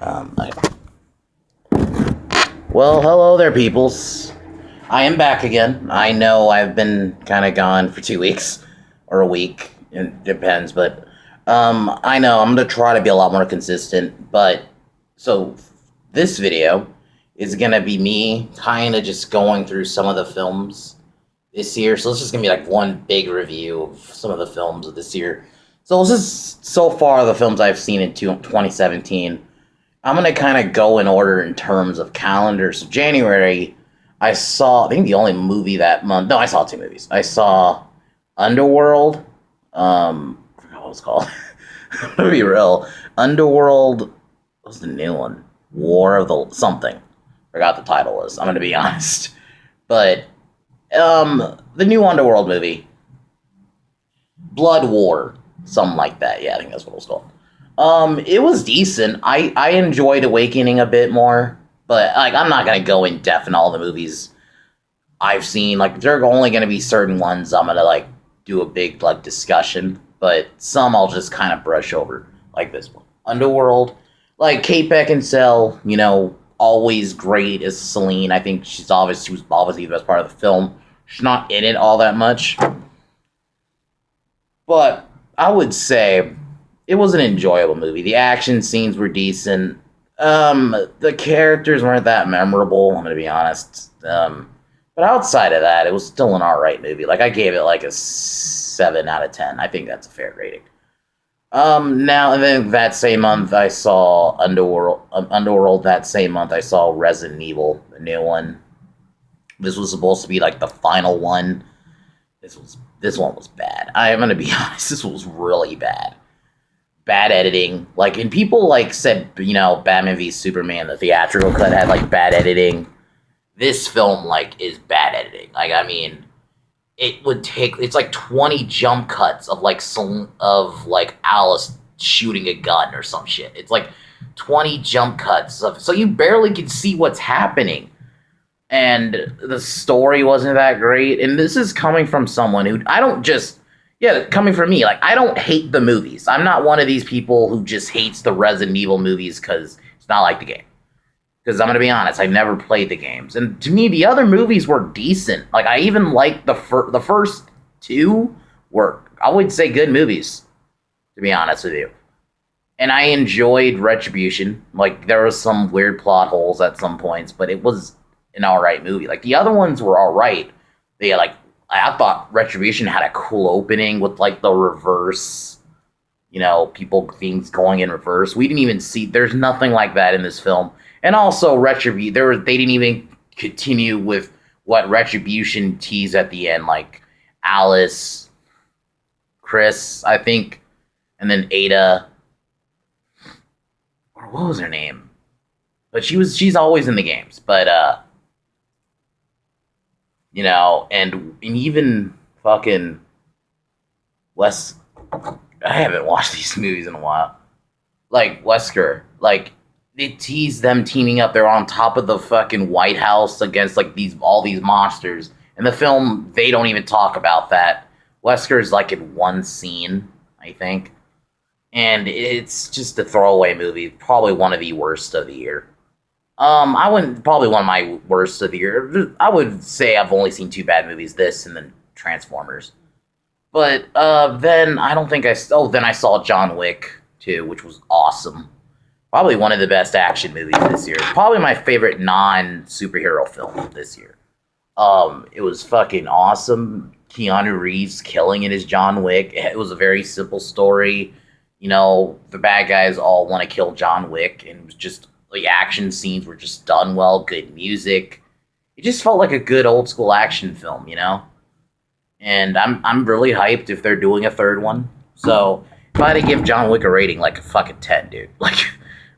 Okay. Well, hello there, peoples. I am back again. I know I've been kind of gone for 2 weeks or a week. It depends, but I know I'm gonna try to be a lot more consistent. But so this video is gonna be me kind of just going through some of the films this year. So it's just gonna be like one big review of some of the films of this year. So this is so far the films I've seen in 2017. I'm going to kind of go in order in terms of calendar. So January, I think the only movie that month, no, I saw two movies. I saw Underworld, I forgot what it was called. I'm going to be real. Underworld, what was the new one? War of the something. Forgot the title was. I'm going to be honest. But, the new Underworld movie, Blood War, something like that. Yeah, I think that's what it was called. It was decent. I enjoyed Awakening a bit more, but like I'm not gonna go in depth in all the movies I've seen. Like there are only gonna be certain ones I'm gonna like do a big like discussion, but some I'll just kind of brush over, like this one. Underworld, like Kate Beckinsale, always great as Celine. I think she was obviously the best part of the film. She's not in it all that much, but I would say it was an enjoyable movie. The action scenes were decent. The characters weren't that memorable, I'm gonna be honest. But outside of that, it was still an alright movie. Like I gave it like a 7 out of 10. I think that's a fair rating. Now and then that same month I saw Underworld. That same month I saw Resident Evil, the new one. This was supposed to be like the final one. This one was bad. I'm gonna be honest. This was really bad. Bad editing, and people said, Batman v Superman, the theatrical cut had bad editing. This film is bad editing. It's 20 jump cuts of Alice shooting a gun or some shit. It's 20 jump cuts so you barely can see what's happening. And the story wasn't that great. And this is coming from someone who coming from me, I don't hate the movies. I'm not one of these people who just hates the Resident Evil movies because it's not like the game. Because I'm going to be honest, I never played the games. And to me, the other movies were decent. I even liked the first two were, I would say, good movies, to be honest with you. And I enjoyed Retribution. There was some weird plot holes at some points, but it was an alright movie. The other ones were alright. They I thought Retribution had a cool opening with the reverse, things going in reverse. We didn't even see, there's nothing like that in this film. And also Retribution, they didn't even continue with what Retribution teased at the end, Alice, Chris, I think, and then Ada, or what was her name? But she's always in the games, but and even fucking Wes. I haven't watched these movies in a while. Wesker, they tease them teaming up. They're on top of the fucking White House against all these monsters. In the film, they don't even talk about that. Wesker's in one scene, I think, and it's just a throwaway movie. Probably one of the worst of the year. Probably one of my worst of the year. I would say I've only seen two bad movies, this and then Transformers. But, then I saw John Wick 2, which was awesome. Probably one of the best action movies this year. Probably my favorite non-superhero film this year. It was fucking awesome. Keanu Reeves killing it as John Wick. It was a very simple story. The bad guys all want to kill John Wick, and it was just the action scenes were just done well, good music. It just felt like a good old school action film, And I'm really hyped if they're doing a third one. So if I had to give John Wick a rating, a fucking 10, dude.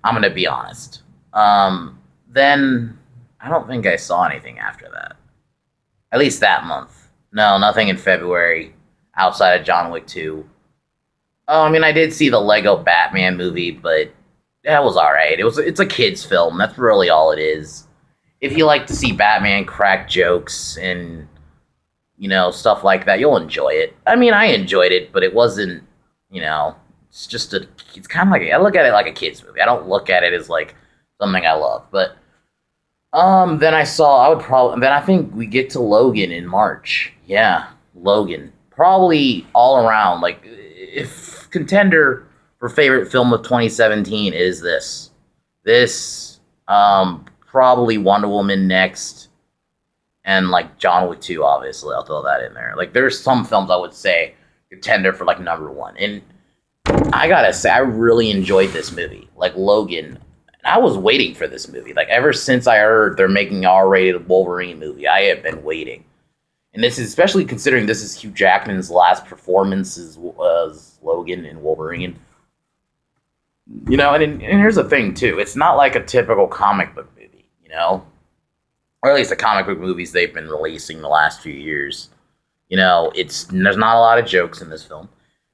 I'm gonna be honest. Then I don't think I saw anything after that. At least that month. No, nothing in February outside of John Wick 2. I did see the Lego Batman movie, but that was alright. It's a kid's film. That's really all it is. If you like to see Batman crack jokes and, stuff like that, you'll enjoy it. I enjoyed it, but it wasn't, it's kind of like, I look at it like a kid's movie. I don't look at it as like something I love. But then then I think we get to Logan in March. Yeah, Logan. Probably all around, like, if contender for favorite film of 2017 is probably Wonder Woman next, and like John Wick 2, obviously. I'll throw that in there. Like, there's some films I would say contender for like number one. And I gotta say, I really enjoyed this movie. Like Logan, I was waiting for this movie. Like, ever since I heard they're making an R-rated Wolverine movie, I have been waiting. And this is especially considering this is Hugh Jackman's last performance as Logan in Wolverine. You know, and here's the thing too. It's not like a typical comic book movie, you know, or at least the comic book movies they've been releasing the last few years. You know, there's not a lot of jokes in this film.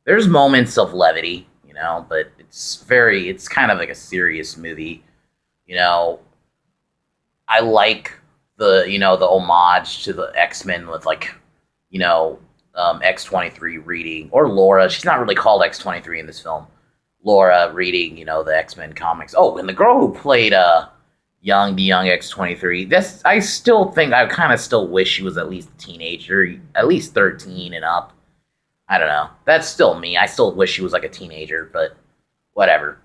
There's moments of levity, you know, but it's kind of like a serious movie. You know, I like the homage to the X-Men with, like, X-23 reading, or Laura. She's not really called X-23 in this film. Laura reading, the X-Men comics. Oh, and the girl who played the young X-23. I still think, I kind of still wish she was at least a teenager, at least 13 and up. I don't know. That's still me. I still wish she was like a teenager, but whatever.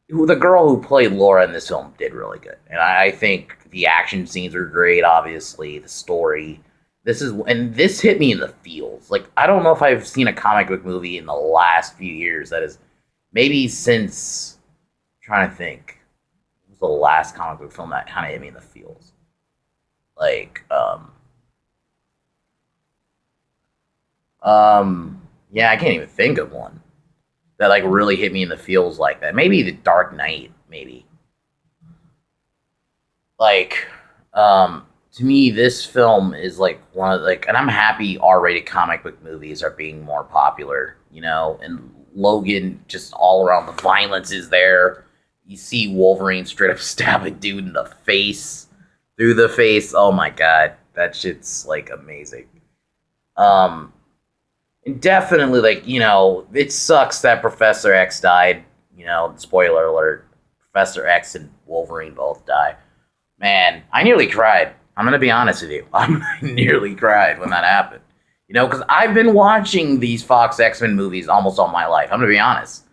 The girl who played Laura in this film did really good, and I think the action scenes are great. Obviously, the story. This hit me in the feels. Like, I don't know if I've seen a comic book movie in the last few years that is, maybe since, I'm trying to think, what was the last comic book film that kind of hit me in the feels? Like, yeah, I can't even think of one that like really hit me in the feels like that. Maybe The Dark Knight, maybe. Like, to me, this film is like one of, like, and I'm happy R-rated comic book movies are being more popular, and Logan, just all around, the violence is there. You see Wolverine straight up stab a dude in the face, through the face. Oh my god, that shit's like amazing. And definitely, like, it sucks that Professor X died. Spoiler alert, Professor X and Wolverine both die. Man, I nearly cried. I'm going to be honest with you. I nearly cried when that happened. Because I've been watching these Fox X-Men movies almost all my life. I'm going to be honest.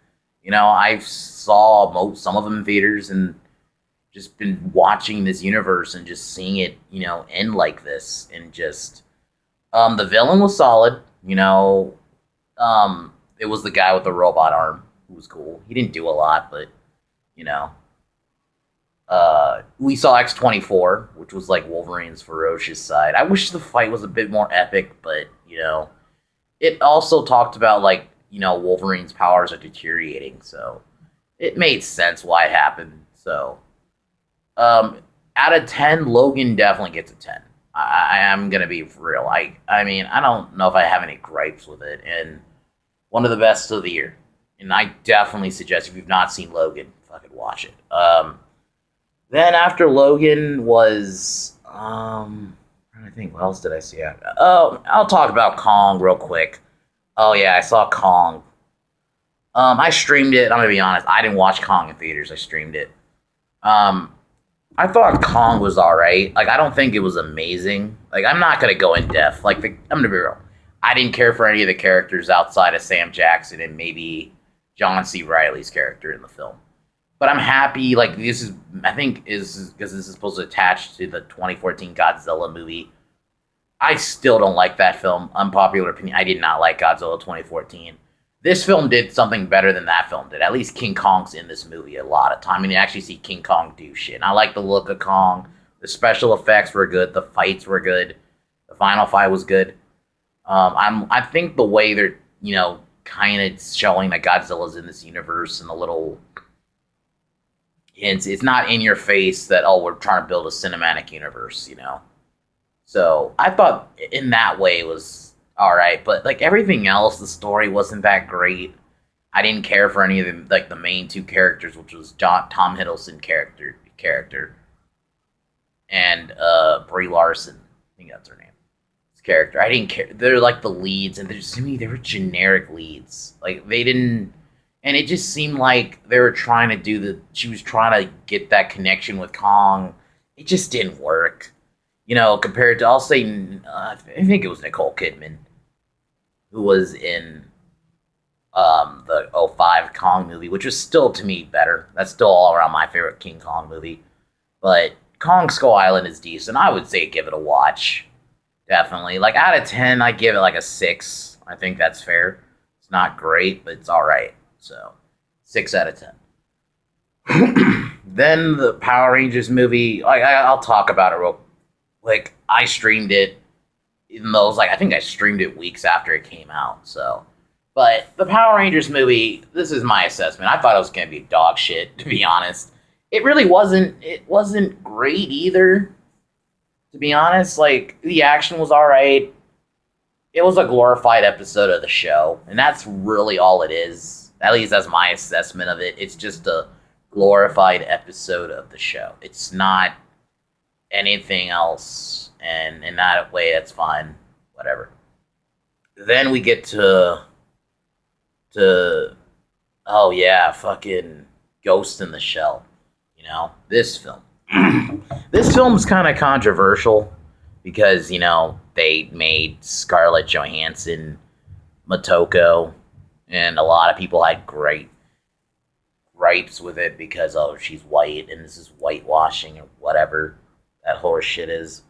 I saw some of them in theaters and just been watching this universe and just seeing it, end like this. And just, the villain was solid. It was the guy with the robot arm who was cool. He didn't do a lot, but, we saw X-24, which was like Wolverine's ferocious side. I wish the fight was a bit more epic, but, it also talked about, like, Wolverine's powers are deteriorating, so it made sense why it happened. So, out of 10, Logan definitely gets a 10. I am going to be real. I mean, I don't know if I have any gripes with it, and one of the best of the year. And I definitely suggest, if you've not seen Logan, fucking watch it. Then after Logan was, I'm trying to think, what else did I see? Oh, I'll talk about Kong real quick. Oh yeah, I saw Kong. I streamed it. I'm gonna be honest. I didn't watch Kong in theaters. I streamed it. I thought Kong was alright. Like, I don't think it was amazing. Like, I'm not gonna go in depth. Like, I'm gonna be real. I didn't care for any of the characters outside of Sam Jackson and maybe John C. Reilly's character in the film. But I'm happy. Like, this is, I think, is because this is supposed to attach to the 2014 Godzilla movie. I still don't like that film. Unpopular opinion. I did not like Godzilla 2014. This film did something better than that film did. At least King Kong's in this movie a lot of time, and you actually see King Kong do shit. And I like the look of Kong. The special effects were good. The fights were good. The final fight was good. I think the way they're, kind of showing that Godzilla's in this universe and a little hints, it's not in your face that, oh, we're trying to build a cinematic universe, So I thought in that way it was alright, but like everything else, the story wasn't that great. I didn't care for any of the, like, the main two characters, which was Tom Hiddleston character and Brie Larson. I think that's her name. His character. I didn't care. They're like the leads, and to me they were generic leads. Like, they didn't And it just seemed like they were trying to she was trying to get that connection with Kong. It just didn't work. Compared to, I'll say, I think it was Nicole Kidman, who was in the '05 Kong movie, which was still, to me, better. That's still all around my favorite King Kong movie. But Kong Skull Island is decent. I would say give it a watch. Definitely. Like, out of 10, I give it like a 6. I think that's fair. It's not great, but it's alright. So, 6 out of 10. Then the Power Rangers movie, I'll talk about it real quick. I streamed it, even though it was like, I think I streamed it weeks after it came out, so. But the Power Rangers movie, this is my assessment. I thought it was going to be dog shit, to be honest. It really wasn't. It wasn't great either, to be honest. Like, the action was alright. It was a glorified episode of the show, and that's really all it is. At least that's my assessment of it. It's just a glorified episode of the show. It's not anything else, and in that way, that's fine. Whatever. Then we get to oh yeah, fucking Ghost in the Shell. This film. This film's kind of controversial because, they made Scarlett Johansson Motoko, and a lot of people had great gripes with it because, she's white and this is whitewashing or whatever that horse shit is.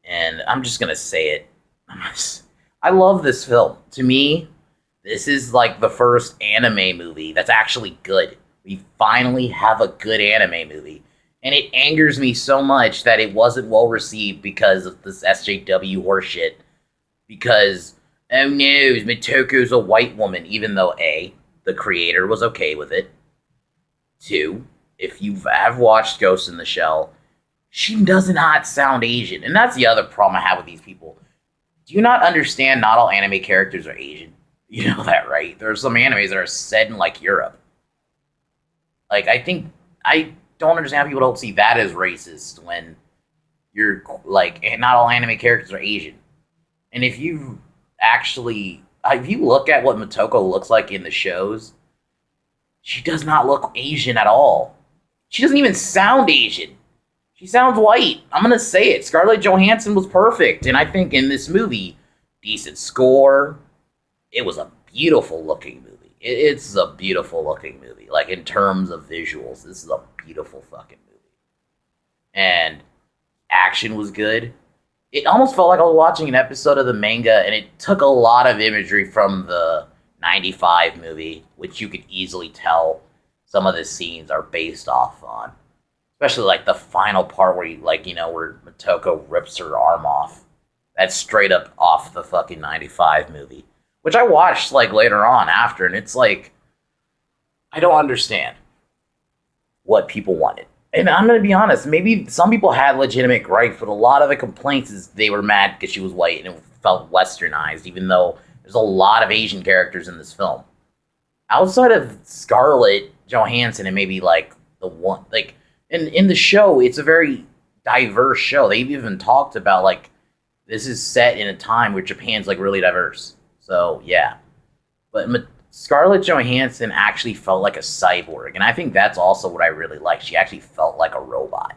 And I'm just gonna say it. I love this film. To me, this is like the first anime movie that's actually good. We finally have a good anime movie. And it angers me so much that it wasn't well received because of this SJW horseshit. Because, oh no, Motoko's a white woman, even though A, the creator was okay with it. 2, if you have watched Ghost in the Shell, she does not sound Asian. And that's the other problem I have with these people. Do you not understand not all anime characters are Asian? You know that, right? There are some animes that are set in, like, Europe. Like, I don't understand how people don't see that as racist when you're, like, not all anime characters are Asian. And if you look at what Motoko looks like in the shows, she does not look Asian at all. She doesn't even sound Asian. She sounds white. I'm going to say it. Scarlett Johansson was perfect. And I think in this movie, decent score. It was a beautiful looking movie. It's a beautiful looking movie. Like, in terms of visuals, this is a beautiful fucking movie. And action was good. It almost felt like I was watching an episode of the manga, and it took a lot of imagery from the 95 movie, which you could easily tell some of the scenes are based off on. Especially, like, the final part where, where Motoko rips her arm off. That's straight up off the fucking 95 movie. Which I watched, like, later on after, and it's like, I don't understand what people wanted. And I'm going to be honest, maybe some people had legitimate gripes, but a lot of the complaints is they were mad because she was white and it felt westernized, even though there's a lot of Asian characters in this film. Outside of Scarlett Johansson and maybe, like, the one, like, in the show, it's a very diverse show. They've even talked about, like, this is set in a time where Japan's, like, really diverse. So, yeah. But Scarlett Johansson actually felt like a cyborg. And I think that's also what I really liked. She actually felt like a robot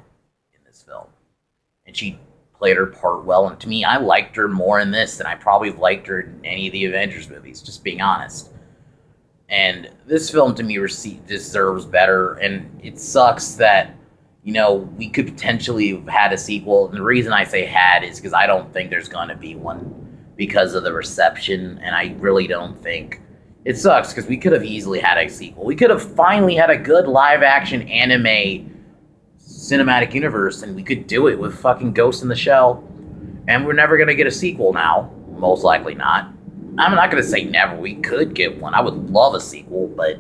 in this film. And she played her part well. And to me, I liked her more in this than I probably liked her in any of the Avengers movies, just being honest. And this film, to me, deserves better. And it sucks that, we could potentially have had a sequel. And the reason I say had is because I don't think there's going to be one. Because of the reception, and I really don't think... It sucks, because we could have easily had a sequel. We could have finally had a good live-action anime cinematic universe, and we could do it with fucking Ghost in the Shell. And we're never going to get a sequel now. Most likely not. I'm not going to say never. We could get one. I would love a sequel, but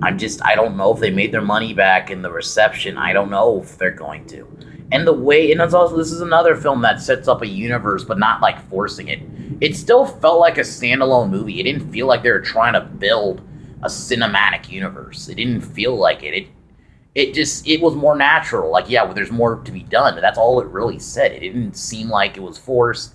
I don't know if they made their money back in the reception. I don't know if they're going to. And this is another film that sets up a universe, but not, like, forcing it. It still felt like a standalone movie. It didn't feel like they were trying to build a cinematic universe. It didn't feel like it. It was more natural. Like, yeah, well, there's more to be done. That's all it really said. It didn't seem like it was forced.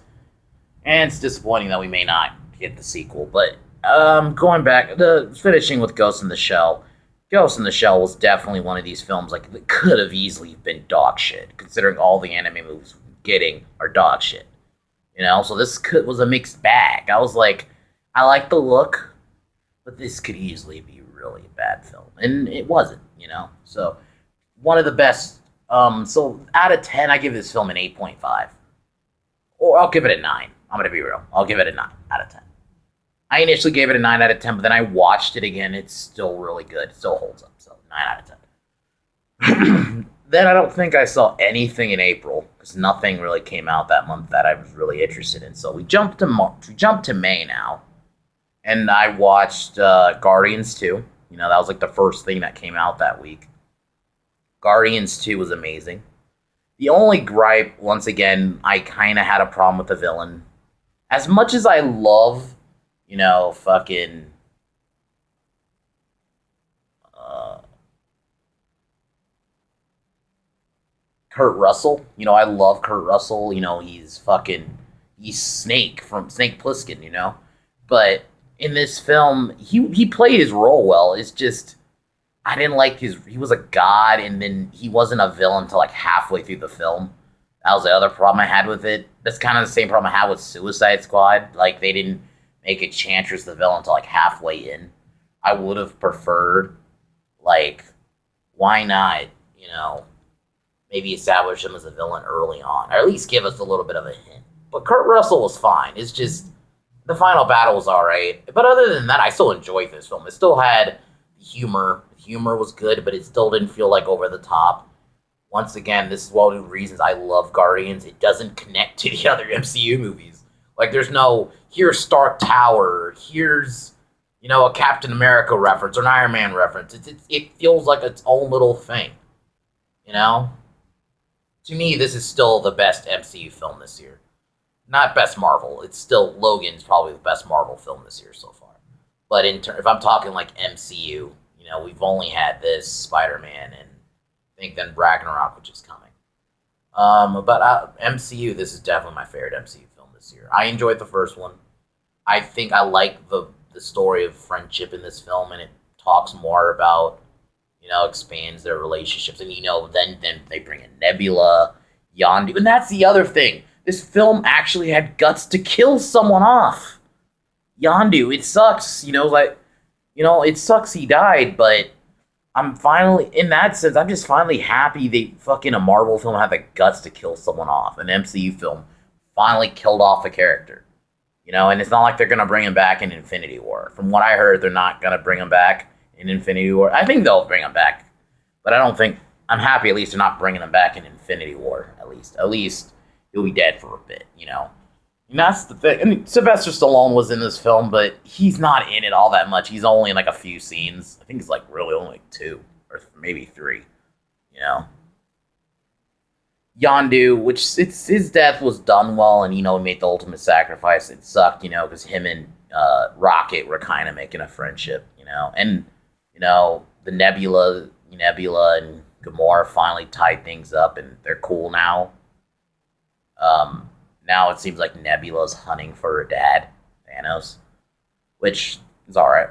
And it's disappointing that we may not get the sequel. But Going back, the finishing with Ghost in the Shell. Ghost in the Shell was definitely one of these films like that could have easily been dog shit, considering all the anime movies we're getting are dog shit. So was a mixed bag. I was like, I like the look, but this could easily be really a bad film, and it wasn't. So one of the best. So out of 10, I give this film an 8.5, or I'll give it a 9. I'm gonna be real. I'll give it a 9 out of 10. I initially gave it a 9 out of 10, but then I watched it again. It's still really good. It still holds up. So 9 out of 10. Then I don't think I saw anything in April because nothing really came out that month that I was really interested in. So we jumped to May now, and I watched Guardians 2. That was like the first thing that came out that week. Guardians 2 was amazing. The only gripe, once again, I kind of had a problem with the villain. As much as I love, fucking Kurt Russell. I love Kurt Russell. He's Snake from Snake Plissken. But in this film, he played his role well. It's just I didn't like he was a god, and then he wasn't a villain until like halfway through the film. That was the other problem I had with it. That's kind of the same problem I had with Suicide Squad. Like, they didn't make Enchantress the villain until like halfway in. I would have preferred, like, why not, maybe establish him as a villain early on, or at least give us a little bit of a hint. But Kurt Russell was fine. It's just the final battle was all right. But other than that, I still enjoyed this film. It still had humor. The humor was good, but it still didn't feel like over the top. Once again, this is one of the reasons I love Guardians. It doesn't connect to the other MCU movies. Like, there's no, here's Stark Tower, here's, a Captain America reference or an Iron Man reference. It feels like its own little thing, To me, this is still the best MCU film this year. Not best Marvel. It's still, Logan's probably the best Marvel film this year so far. But if I'm talking like MCU, we've only had this, Spider-Man, and I think then Ragnarok, which is coming. But MCU, this is definitely my favorite MCU film this year. I enjoyed the first one. I think I like the story of friendship in this film, and it talks more about, expands their relationships. And, then they bring in Nebula, Yondu. And that's the other thing. This film actually had guts to kill someone off. Yondu, it sucks, it sucks he died, but I'm finally, in that sense, I'm just finally happy a Marvel film had the guts to kill someone off. An MCU film finally killed off a character. And it's not like they're going to bring him back in Infinity War. From what I heard, they're not going to bring him back in Infinity War. I think they'll bring him back, but I'm happy at least they're not bringing him back in Infinity War, at least. At least he'll be dead for a bit, And that's the thing. I mean, Sylvester Stallone was in this film, but he's not in it all that much. He's only in like a few scenes. I think it's like really only like 2 or maybe 3. Yondu, which his death was done well, and he made the ultimate sacrifice. It sucked, because him and Rocket were kind of making a friendship, and the Nebula and Gamora finally tied things up, and they're cool now. Now it seems like Nebula's hunting for her dad, Thanos, which is alright.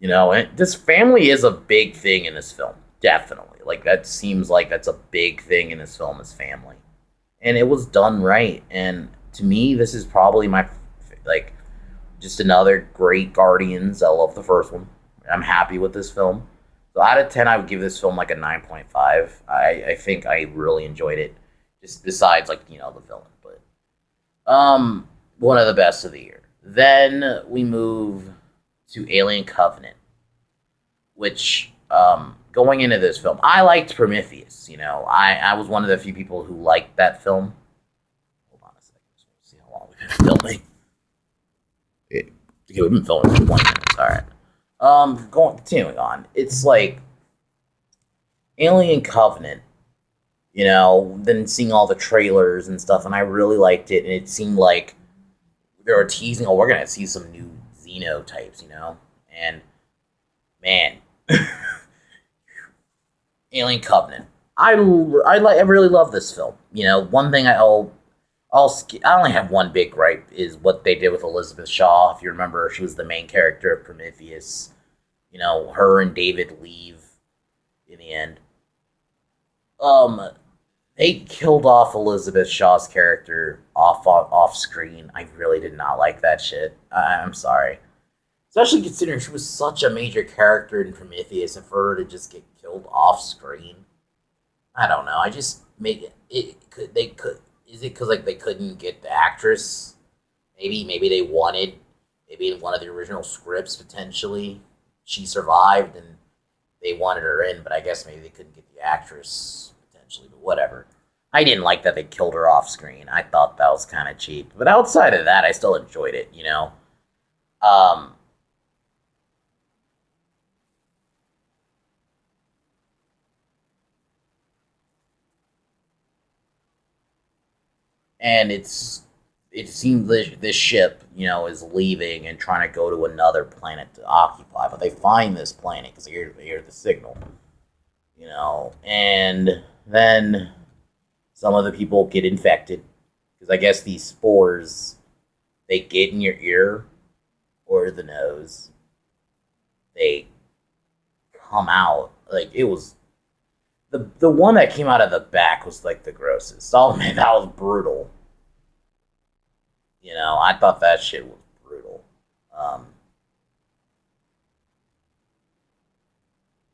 And this family is a big thing in this film, definitely. Like, that seems like that's a big thing in this film is family. And it was done right. And to me, this is probably just another great Guardians. I love the first one. I'm happy with this film. So out of 10, I would give this film like a 9.5. I think I really enjoyed it. Just besides, the villain. But one of the best of the year. Then we move to Alien Covenant, which, going into this film, I liked Prometheus. I was one of the few people who liked that film. Hold on a second. Just want to see how long we've been filming. Okay, we've been filming for 20 minutes. All right. Continuing on. It's like Alien Covenant. Then seeing all the trailers and stuff, and I really liked it, and it seemed like they were teasing, we're going to see some new xenotypes, and, man, Alien Covenant. I really love this film. One thing I only have one big gripe is what they did with Elizabeth Shaw. If you remember, she was the main character of Prometheus. You know, her and David leave in the end. Um, they killed off Elizabeth Shaw's character off screen. I really did not like that shit. I'm sorry, especially considering she was such a major character in Prometheus, and for her to just get killed off screen. I don't know. I just make it. Could they could? Is it because like they couldn't get the actress? Maybe they wanted. Maybe in one of the original scripts potentially she survived and they wanted her in, but I guess maybe they couldn't get the actress potentially. But whatever. I didn't like that they killed her off screen. I thought that was kind of cheap. But outside of that, I still enjoyed it. You know. Um, and it seems this ship, you know, is leaving and trying to go to another planet to occupy, but they find this planet because they hear the signal, you know, and then some of the people get infected because I guess these spores they get in your ear or the nose, they come out like it was the one that came out of the back was like the grossest. Oh man, that was brutal. You know, I thought that shit was brutal. Um,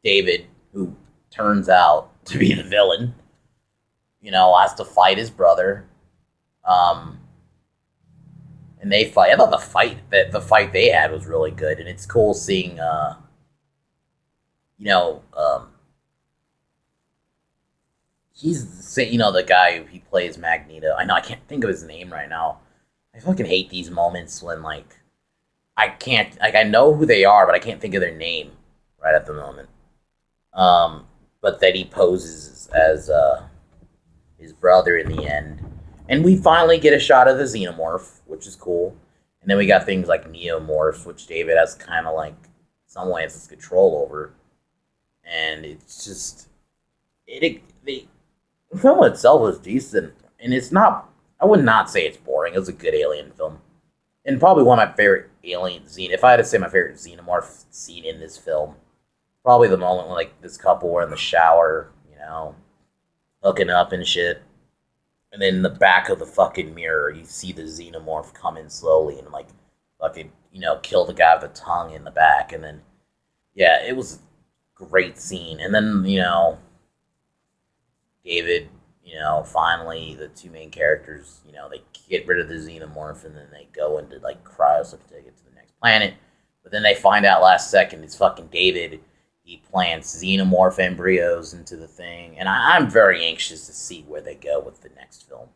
David, who turns out to be the villain, you know, has to fight his brother. Um, and they fight. I thought the fight they had was really good, and it's cool seeing, you know, you know the guy who he plays Magneto. I know I can't think of his name right now. I fucking hate these moments when like I can't like I know who they are, but I can't think of their name right at the moment. Um, but that he poses as his brother in the end, and we finally get a shot of the xenomorph, which is cool. And then we got things like neomorphs, which David has kind of like some ways has control over, and it's just the film itself is decent, and it's not. I would not say it's boring. It's a good alien film, and probably one of my favorite alien scene. If I had to say my favorite xenomorph scene in this film, probably the moment when like this couple were in the shower, you know, hooking up and shit, and then in the back of the fucking mirror, you see the xenomorph come in slowly and like fucking you know kill the guy with the tongue in the back, and then yeah, it was a great scene, and then you know David, you know, finally the two main characters, you know, they get rid of the xenomorph and then they go into like cryosleep to take it to the next planet. But then they find out last second it's fucking David. He plants xenomorph embryos into the thing, and I'm very anxious to see where they go with the next film.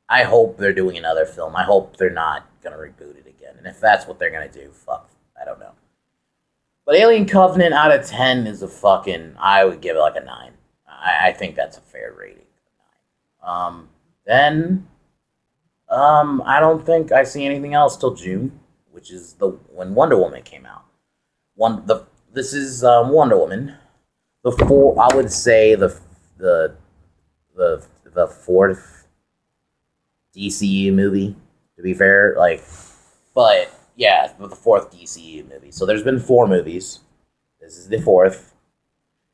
I hope they're doing another film. I hope they're not gonna reboot it again. And if that's what they're gonna do, fuck, I don't know. But Alien Covenant out of 10 is a fucking. I would give it like a 9. I think that's a fair rating. Then I don't think I see anything else till June, which is the when Wonder Woman came out. This is Wonder Woman. I would say the the fourth DCU movie. To be fair, like, but yeah, the fourth DCU movie. So there's been 4 movies. This is the fourth.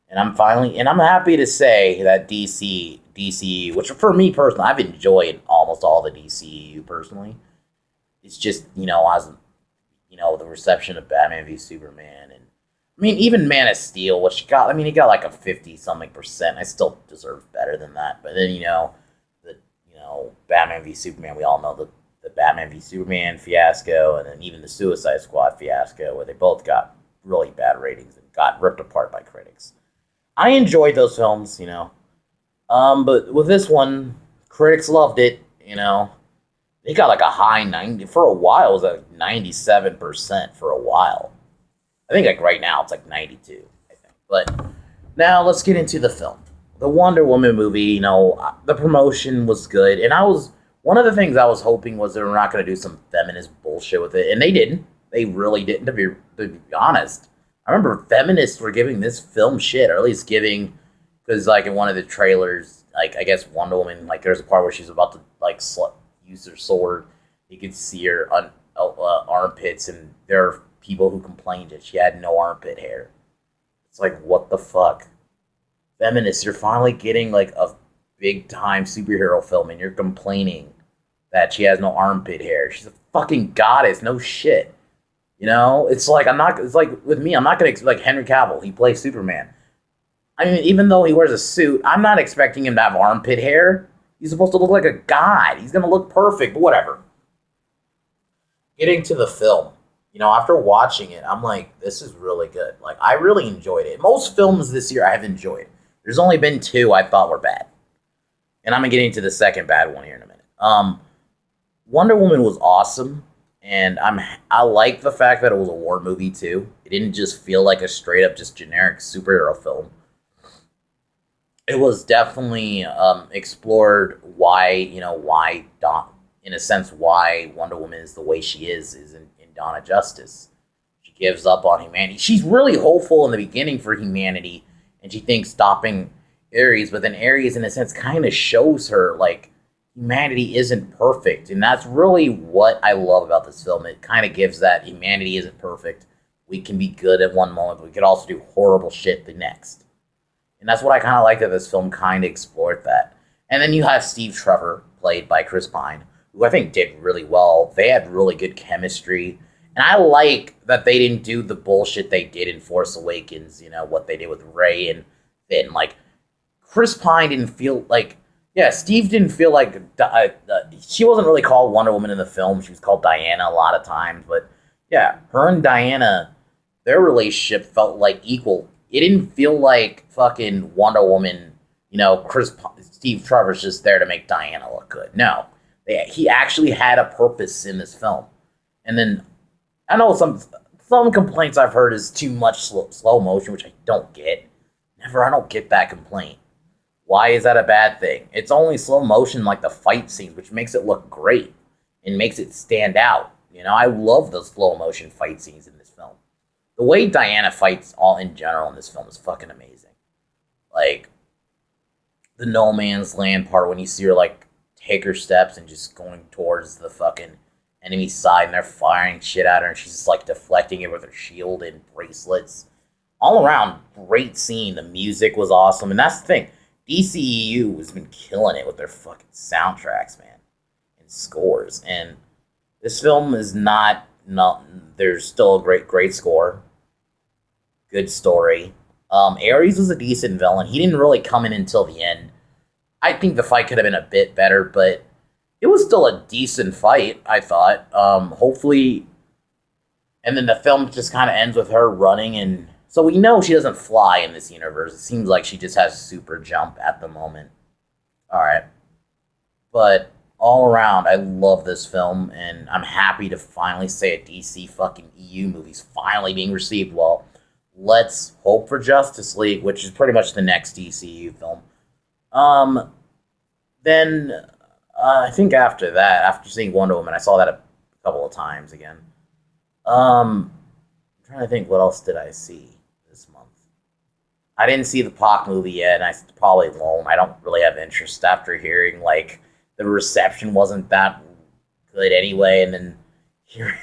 And I'm happy to say that DCU, which for me personally, I've enjoyed almost all the DCU personally. It's just, you know, the reception of Batman v Superman, and I mean, even Man of Steel, which he got like a 50 something percent. I still deserve better than that. But then, Batman v Superman, we all know the Batman v Superman fiasco, and then even the Suicide Squad fiasco, where they both got really bad ratings and got ripped apart by critics. I enjoyed those films, you know. But with this one, critics loved it, you know. They got like a high 90, for a while, it was like 97% for a while. I think like right now it's like 92, I think. But now let's get into the film. The Wonder Woman movie, you know, the promotion was good. And one of the things I was hoping was they were not going to do some feminist bullshit with it. And they didn't. They really didn't, to be honest. I remember feminists were giving this film shit, or at least giving, because like in one of the trailers, like I guess Wonder Woman, like there's a part where she's about to like use her sword. You could see her armpits, and there are people who complained that she had no armpit hair. It's like, what the fuck? Feminists, you're finally getting like a big time superhero film and you're complaining that she has no armpit hair. She's a fucking goddess, no shit. You know? It's like it's like with me, I'm not gonna like Henry Cavill, he plays Superman. I mean, even though he wears a suit, I'm not expecting him to have armpit hair. He's supposed to look like a god. He's gonna look perfect, but whatever. Getting to the film, after watching it, I'm like, this is really good. Like, I really enjoyed it. Most films this year I have enjoyed. There's only been two I thought were bad. And I'm going to get into the second bad one here in a minute. Wonder Woman was awesome. And I like the fact that it was a war movie, too. It didn't just feel like a straight up just generic superhero film. It was definitely explored why, in a sense, why Wonder Woman is the way she is in Dawn of Justice. She gives up on humanity. She's really hopeful in the beginning for humanity, and she thinks stopping Ares, but then Ares, in a sense, kind of shows her, like, humanity isn't perfect, and that's really what I love about this film. It kind of gives that humanity isn't perfect. We can be good at one moment, but we could also do horrible shit the next. And that's what I kind of like that this film kind of explored that. And then you have Steve Trevor, played by Chris Pine, who I think did really well. They had really good chemistry. And I like that they didn't do the bullshit they did in Force Awakens, what they did with Rey and Finn. Like, Chris Pine didn't feel like, Steve didn't feel like, she wasn't really called Wonder Woman in the film. She was called Diana a lot of times. But, her and Diana, their relationship felt like equal. It didn't feel like fucking Wonder Woman, Steve Trevor's just there to make Diana look good. No. He actually had a purpose in this film. And then, I know some complaints I've heard is too much slow motion, which I don't get. I don't get that complaint. Why is that a bad thing? It's only slow motion like the fight scenes, which makes it look great and makes it stand out. I love the slow motion fight scenes in this film. The way Diana fights all in general in this film is fucking amazing. Like, the no man's land part when you see her, like, take her steps and just going towards the fucking enemy side and they're firing shit at her and she's just, like, deflecting it with her shield and bracelets. All around, great scene. The music was awesome. And that's the thing. DCEU has been killing it with their fucking soundtracks, man. And scores. And this film is not there's still a great score. Good story. Ares was a decent villain. He didn't really come in until the end. I think the fight could have been a bit better, but it was still a decent fight, I thought. Hopefully, and then the film just kind of ends with her running, and so we know she doesn't fly in this universe. It seems like she just has super jump at the moment. Alright. But all around, I love this film, and I'm happy to finally say a DC fucking EU movie's finally being received well. Let's hope for Justice League, which is pretty much the next DCU film. Then, I think after that, after seeing Wonder Woman, I saw that a couple of times again. I'm trying to think, what else did I see this month? I didn't see the Pac movie yet, and I probably won't. I don't really have interest after hearing, like, the reception wasn't that good anyway, and then here,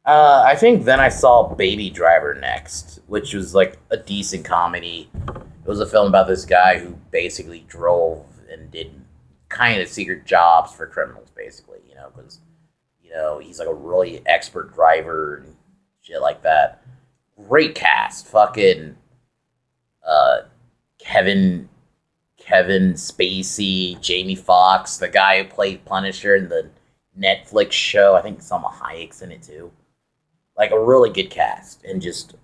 I think then I saw Baby Driver next, which was like a decent comedy. It was a film about this guy who basically drove and did kind of secret jobs for criminals, basically, because, he's like a really expert driver and shit like that. Great cast. Fucking Kevin Spacey, Jamie Foxx, the guy who played Punisher in the Netflix show. I think Salma Hayek's in it too. Like, a really good cast, and just, it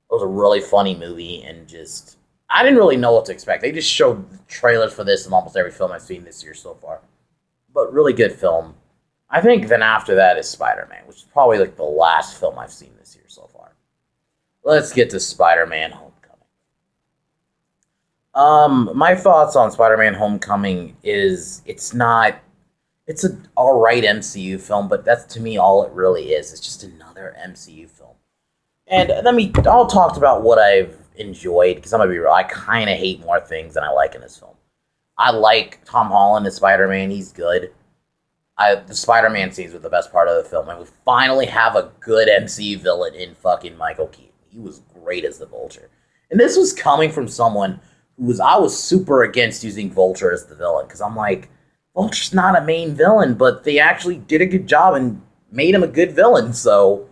was a really funny movie, and just, I didn't really know what to expect. They just showed trailers for this in almost every film I've seen this year so far. But really good film. I think then after that is Spider-Man, which is probably like the last film I've seen this year so far. Let's get to Spider-Man Homecoming. My thoughts on Spider-Man Homecoming is it's an alright MCU film, but that's to me all it really is. It's just another MCU film. And I'll talk about what I've enjoyed, because I'm going to be real, I kind of hate more things than I like in this film. I like Tom Holland as Spider-Man. He's good. The Spider-Man scenes were the best part of the film, and we finally have a good MCU villain in fucking Michael Keaton. He was great as the Vulture, and this was coming from someone I was super against using Vulture as the villain because I'm like, Vulture's not a main villain, but they actually did a good job and made him a good villain. So,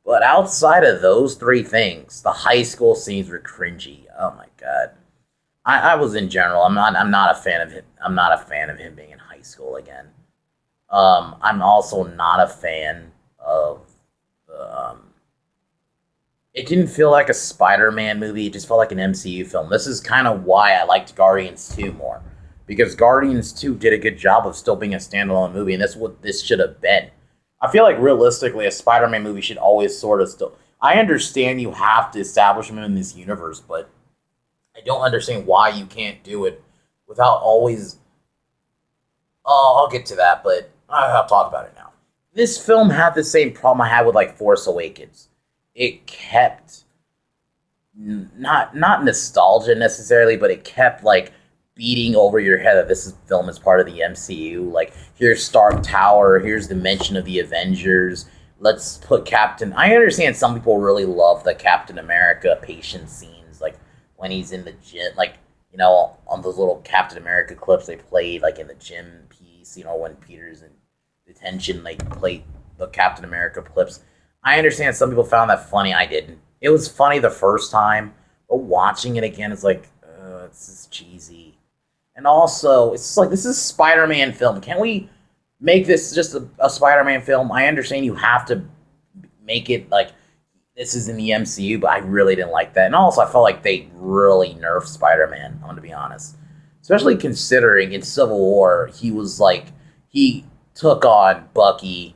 but outside of those three things, the high school scenes were cringy. Oh my god. I was in general. I'm not a fan of him. I'm not a fan of him being in high school again. I'm also not a fan of the. It didn't feel like a Spider-Man movie. It just felt like an MCU film. This is kind of why I liked Guardians 2 more, because Guardians 2 did a good job of still being a standalone movie, and that's what this should have been. I feel like realistically, a Spider-Man movie should always sort of still. I understand you have to establish him in this universe, but I don't understand why you can't do it without always. Oh, I'll get to that, but I'll talk about it now. This film had the same problem I had with like Force Awakens. It kept not nostalgia necessarily, but it kept like beating over your head that film is part of the MCU. Like, here's Stark Tower, here's the mention of the Avengers. Let's put Captain. I understand some people really love the Captain America patient scenes, like when he's in the gym, like, you know, on those little Captain America clips they played, like in the gym piece, you know, when Peter's in detention, they played the Captain America clips. I understand some people found that funny. I didn't. It was funny the first time, but watching it again, it's like, it's just cheesy. And also, it's like, this is a Spider-Man film. Can't we make this just a Spider-Man film? I understand you have to make it like this is in the MCU, but I really didn't like that. And also, I felt like they really nerfed Spider-Man, I'm going to be honest. Especially considering in Civil War, he took on Bucky,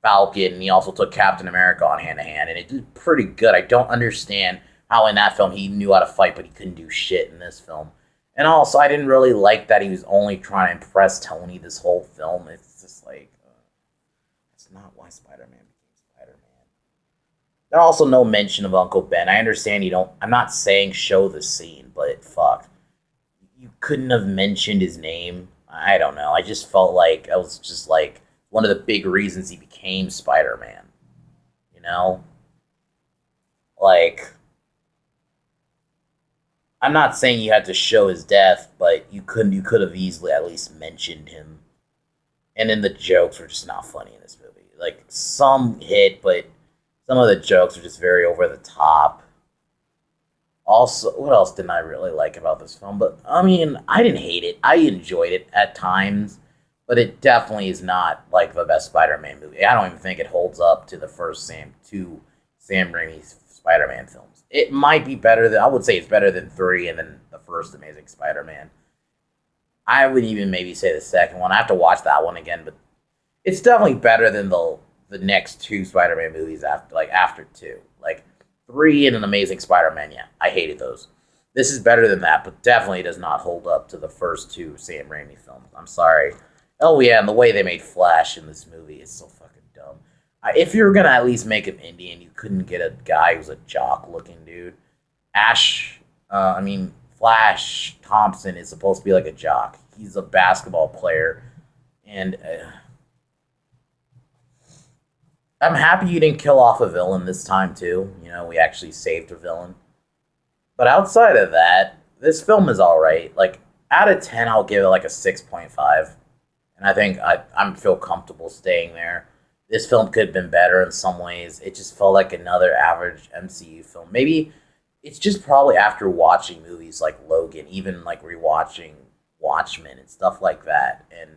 Falcon, and he also took Captain America on hand-to-hand, and it did pretty good. I don't understand how in that film he knew how to fight, but he couldn't do shit in this film. And also, I didn't really like that he was only trying to impress Tony this whole film. It's just like, that's not why Spider-Man became Spider-Man. There's also no mention of Uncle Ben. I understand you don't, I'm not saying show the scene, but fuck. You couldn't have mentioned his name. I don't know. I just felt like I was just like, one of the big reasons he became Spider-Man. You know? Like, I'm not saying you had to show his death, but you could have easily at least mentioned him. And then the jokes were just not funny in this movie. Like, some hit, but some of the jokes are just very over the top. Also, what else didn't I really like about this film? But, I mean, I didn't hate it. I enjoyed it at times. But it definitely is not like the best Spider-Man movie. I don't even think it holds up to the first two Sam Raimi Spider-Man films. It might be better than, I would say it's better than 3 and then the first Amazing Spider-Man. I would even maybe say the second one. I have to watch that one again, but it's definitely better than the next 2 Spider-Man movies after 2. Like 3 and an Amazing Spider-Man, yeah, I hated those. This is better than that, but definitely does not hold up to the first 2 Sam Raimi films. I'm sorry. Oh yeah, and the way they made Flash in this movie is so fucking dumb. If you were gonna at least make him Indian, you couldn't get a guy who's a jock-looking dude. Flash Thompson is supposed to be like a jock. He's a basketball player, and I'm happy you didn't kill off a villain this time too. You know, we actually saved a villain. But outside of that, this film is all right. Like, out of 10, I'll give it like a 6.5. And I think I feel comfortable staying there. This film could have been better in some ways. It just felt like another average MCU film. Maybe it's just probably after watching movies like Logan, even like rewatching Watchmen and stuff like that. And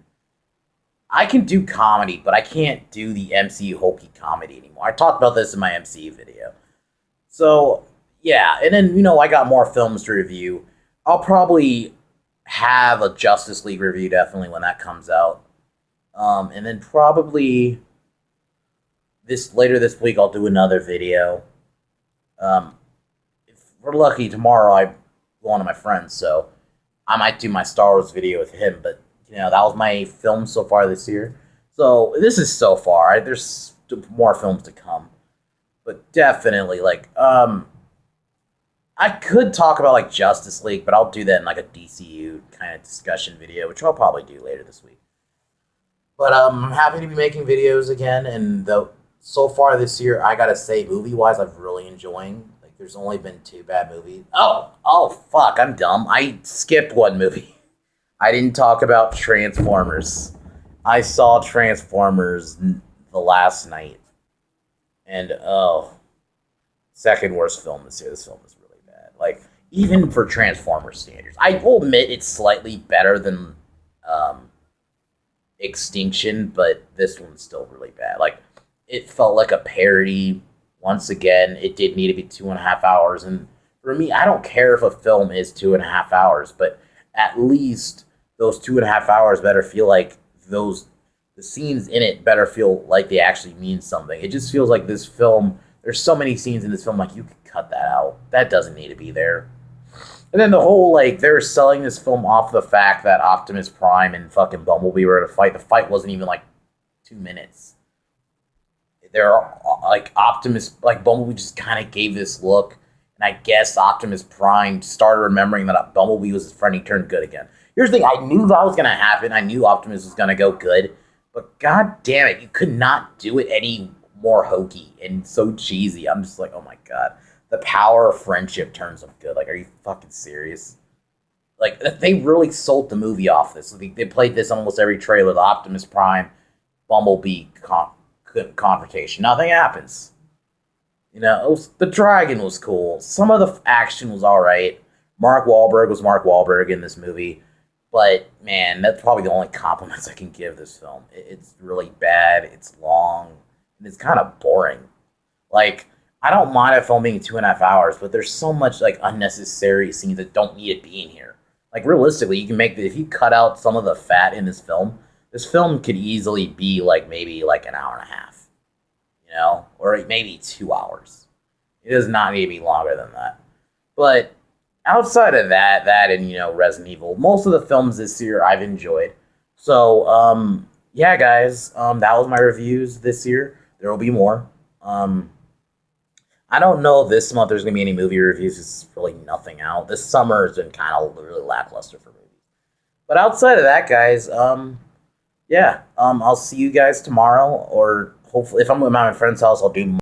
I can do comedy, but I can't do the MCU hokey comedy anymore. I talked about this in my MCU video. So, yeah. And then, you know, I got more films to review. I'll probably have a Justice League review definitely when that comes out. And then probably later this week I'll do another video. If we're lucky, tomorrow I go on to my friends, so I might do my Star Wars video with him, but you know, that was my film so far this year. So this is so far. There's more films to come. But definitely, like, I could talk about like Justice League, but I'll do that in like a DCU kind of discussion video, which I'll probably do later this week. But I'm happy to be making videos again, and so far this year, I gotta say, movie wise, I've really enjoying. Like, there's only been two bad movies. Oh, fuck! I'm dumb. I skipped one movie. I didn't talk about Transformers. I saw Transformers the last night, and second worst film this year. This film is really bad. Like, even for Transformers standards, I will admit it's slightly better than Extinction, but this one's still really bad. Like, it felt like a parody. Once again, it did need to be 2.5 hours, and for me, I don't care if a film is 2.5 hours, but at least those 2.5 hours better feel like the scenes in it better feel like they actually mean something. It just feels like this film. There's so many scenes in this film, like, you could cut that out. That doesn't need to be there. And then the whole, like, they're selling this film off the fact that Optimus Prime and fucking Bumblebee were in a fight. The fight wasn't even, like, 2 minutes. They're, like, Bumblebee just kind of gave this look. And I guess Optimus Prime started remembering that Bumblebee was his friend. He turned good again. Here's the thing. I knew that was going to happen. I knew Optimus was going to go good. But god damn it, you could not do it any more hokey and so cheesy. I'm just like, oh my god. The power of friendship turns them good. Like, are you fucking serious? Like, they really sold the movie off this. They played this on almost every trailer. The Optimus Prime, Bumblebee confrontation. Nothing happens. You know, the dragon was cool. Some of the action was alright. Mark Wahlberg was Mark Wahlberg in this movie. But, man, that's probably the only compliments I can give this film. It's really bad. It's long. And it's kind of boring. Like, I don't mind a film being 2.5 hours, but there's so much, like, unnecessary scenes that don't need to be in here. Like, realistically, you can if you cut out some of the fat in this film could easily be, like, maybe, like, an hour and a half. You know? Or maybe 2 hours. It does not need to be longer than that. But outside of that and, you know, Resident Evil, most of the films this year I've enjoyed. So, yeah, guys, that was my reviews this year. There will be more. I don't know if this month there's going to be any movie reviews. It's really nothing out. This summer has been kind of really lackluster for movies. But outside of that, guys, yeah, I'll see you guys tomorrow, or hopefully if I'm at my friend's house, I'll do